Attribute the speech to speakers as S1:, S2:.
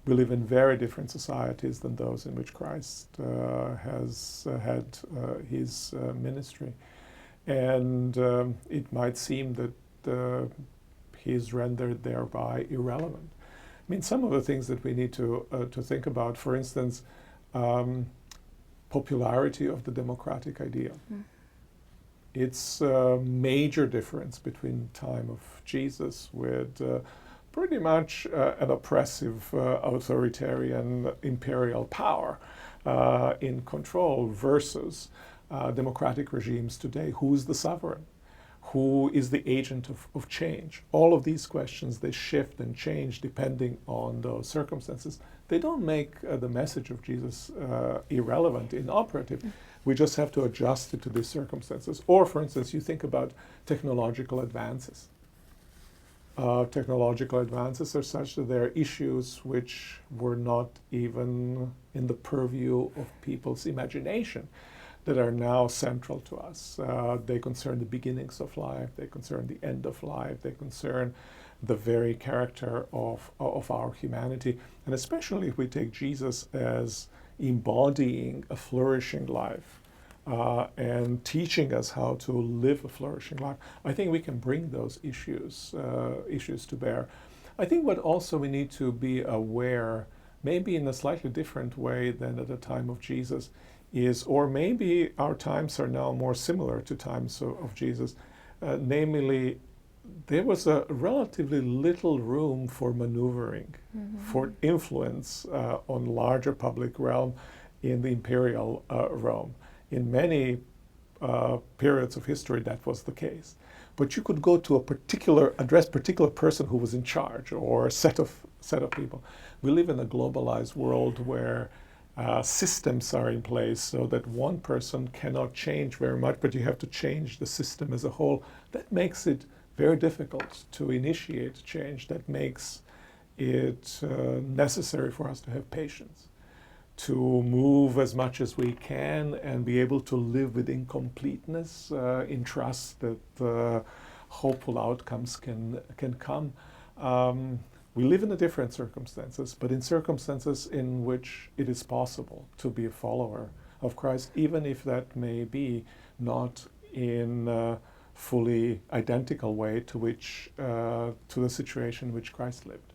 S1: We live in very different societies than those in which Christ has had his ministry. And it might seem that he is rendered thereby irrelevant. I mean, some of the things that we need to think about, for instance, popularity of the democratic ideal. It's a major difference between the time of Jesus with pretty much an oppressive authoritarian imperial power in control versus democratic regimes today. Who's the sovereign? Who is the agent of change? All of these questions, they shift and change depending on those circumstances. They don't make the message of Jesus irrelevant, inoperative. We just have to adjust it to these circumstances. Or, for instance, you think about technological advances. Technological advances are such that there are issues which were not even in the purview of people's imagination that are now central to us. They concern the beginnings of life, they concern the end of life, they concern the very character of our humanity. And especially if we take Jesus as embodying a flourishing life and teaching us how to live a flourishing life, I think we can bring those issues to bear. I think what also we need to be aware, maybe in a slightly different way than at the time of Jesus, is, or maybe our times are now more similar to times of Jesus, namely, there was a relatively little room for maneuvering, for influence on larger public realm in the imperial Rome. In many periods of history, that was the case. But you could go to address particular person who was in charge, or a set of people. We live in a globalized world where systems are in place so that one person cannot change very much, but you have to change the system as a whole. That makes it very difficult to initiate change. That makes it necessary for us to have patience, to move as much as we can and be able to live with incompleteness, in trust that hopeful outcomes can come. We live in different circumstances, but in circumstances in which it is possible to be a follower of Christ, even if that may be not in a fully identical way to the situation in which Christ lived.